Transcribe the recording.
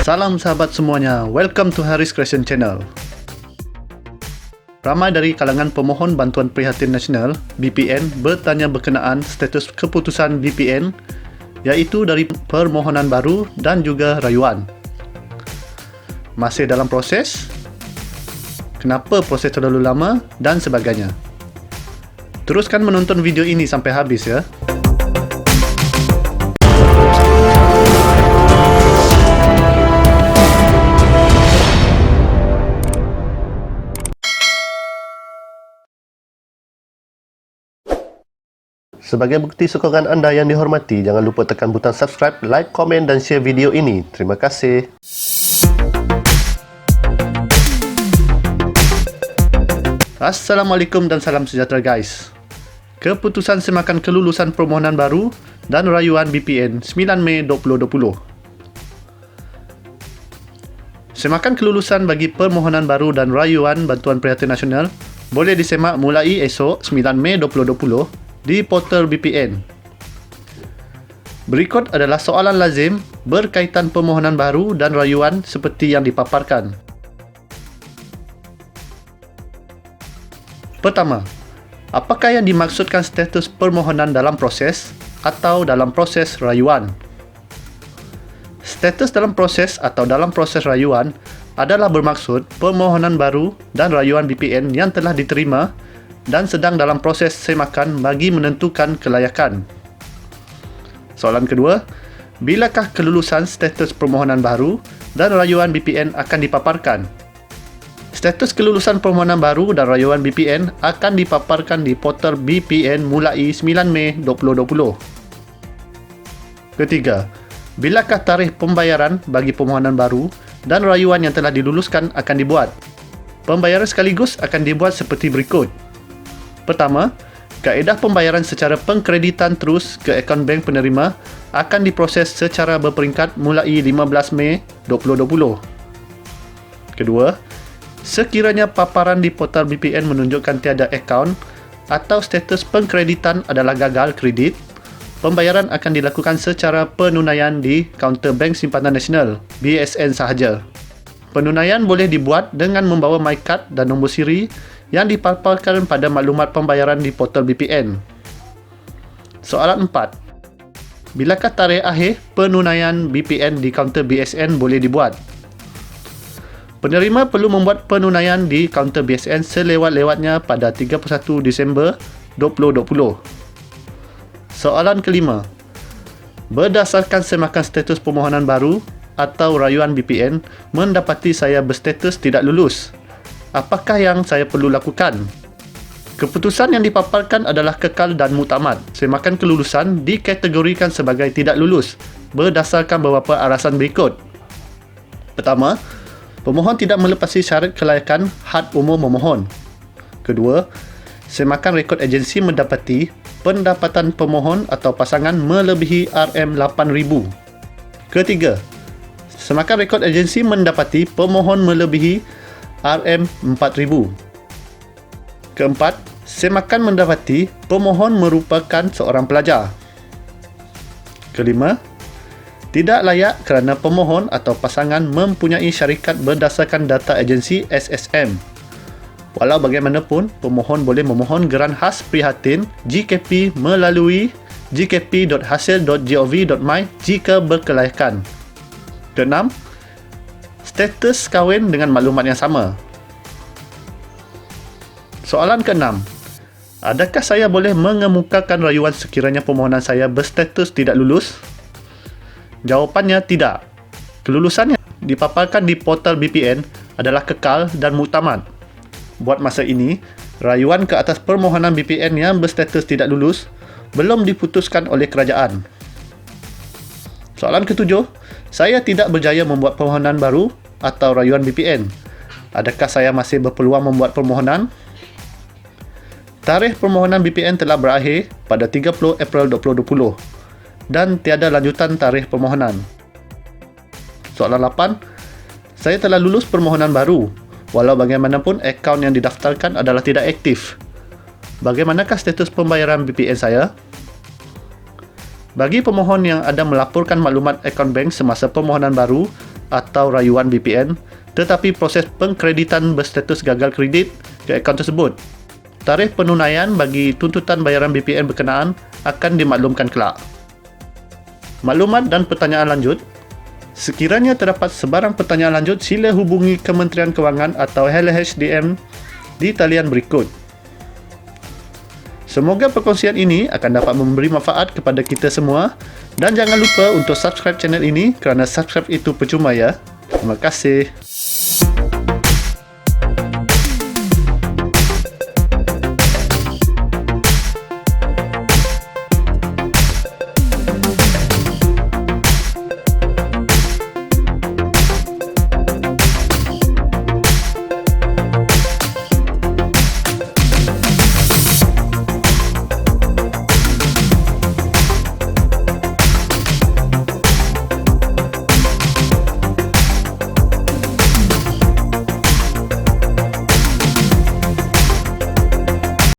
Salam sahabat semuanya, welcome to Haris Creation Channel. Ramai dari kalangan pemohon Bantuan Prihatin Nasional (BPN) bertanya berkenaan status keputusan BPN, iaitu dari permohonan baru dan juga rayuan. Masih dalam proses? Kenapa proses terlalu lama? Dan sebagainya. Teruskan menonton video ini sampai habis ya. Sebagai bukti sokongan anda yang dihormati, jangan lupa tekan butang subscribe, like, komen dan share video ini. Terima kasih. Assalamualaikum dan salam sejahtera guys. Keputusan semakan kelulusan permohonan baru dan rayuan BPN 9 Mei 2020. Semakan kelulusan bagi permohonan baru dan rayuan Bantuan Prihatin Nasional boleh disemak mulai esok 9 Mei 2020 di portal BPN. Berikut adalah soalan lazim berkaitan permohonan baru dan rayuan seperti yang dipaparkan. Pertama, apakah yang dimaksudkan status permohonan dalam proses atau dalam proses rayuan? Status dalam proses atau dalam proses rayuan adalah bermaksud permohonan baru dan rayuan BPN yang telah diterima dan sedang dalam proses semakan bagi menentukan kelayakan. Soalan kedua, bilakah kelulusan status permohonan baru dan rayuan BPN akan dipaparkan? Status kelulusan permohonan baru dan rayuan BPN akan dipaparkan di portal BPN mulai 9 Mei 2020. Ketiga, bilakah tarikh pembayaran bagi permohonan baru dan rayuan yang telah diluluskan akan dibuat? Pembayaran sekaligus akan dibuat seperti berikut. Pertama, kaedah pembayaran secara pengkreditan terus ke akaun bank penerima akan diproses secara berperingkat mulai 15 Mei 2020. Kedua, sekiranya paparan di portal BPN menunjukkan tiada akaun atau status pengkreditan adalah gagal kredit, pembayaran akan dilakukan secara penunaian di kaunter Bank Simpanan Nasional (BSN) sahaja. Penunaian boleh dibuat dengan membawa MyCard dan nombor siri yang dipaparkan pada maklumat pembayaran di portal BPN. Soalan 4. Bilakah tarikh akhir penunaian BPN di kaunter BSN boleh dibuat? Penerima perlu membuat penunaian di kaunter BSN selewat-lewatnya pada 31 Disember 2020. Soalan kelima. Berdasarkan semakan status permohonan baru atau rayuan BPN mendapati saya berstatus tidak lulus, apakah yang saya perlu lakukan? Keputusan yang dipaparkan adalah kekal dan muktamad. Semakan kelulusan dikategorikan sebagai tidak lulus berdasarkan beberapa alasan berikut. Pertama, pemohon tidak melepasi syarat kelayakan had umur memohon. Kedua, semakan rekod agensi mendapati pendapatan pemohon atau pasangan melebihi RM8,000. Ketiga, semakan rekod agensi mendapati pemohon melebihi RM4,000. Keempat, semakan mendapati pemohon merupakan seorang pelajar. Kelima, tidak layak kerana pemohon atau pasangan mempunyai syarikat berdasarkan data agensi SSM. Walau bagaimanapun, pemohon boleh memohon geran khas prihatin GKP melalui gkp.hasil.gov.my jika berkelayakan. Keenam, status kahwin dengan maklumat yang sama. Soalan keenam. Adakah saya boleh mengemukakan rayuan sekiranya permohonan saya berstatus tidak lulus? Jawapannya tidak. Kelulusan yang dipaparkan di portal BPN adalah kekal dan muktamad. Buat masa ini, rayuan ke atas permohonan BPN yang berstatus tidak lulus belum diputuskan oleh kerajaan. Soalan ketujuh. Saya tidak berjaya membuat permohonan baru atau rayuan BPN. Adakah saya masih berpeluang membuat permohonan? Tarikh permohonan BPN telah berakhir pada 30 April 2020 dan tiada lanjutan tarikh permohonan. Soalan 8. Saya telah lulus permohonan baru walau bagaimanapun akaun yang didaftarkan adalah tidak aktif. Bagaimanakah status pembayaran BPN saya? Bagi pemohon yang ada melaporkan maklumat akaun bank semasa permohonan baru atau rayuan VPN, tetapi proses pengkreditan berstatus gagal kredit ke akaun tersebut. Tarikh penunaian bagi tuntutan bayaran VPN berkenaan akan dimaklumkan kelak. Maklumat dan pertanyaan lanjut. Sekiranya terdapat sebarang pertanyaan lanjut, sila hubungi Kementerian Kewangan atau HLHDM di talian berikut. Semoga perkongsian ini akan dapat memberi manfaat kepada kita semua dan jangan lupa untuk subscribe channel ini kerana subscribe itu percuma ya. Terima kasih.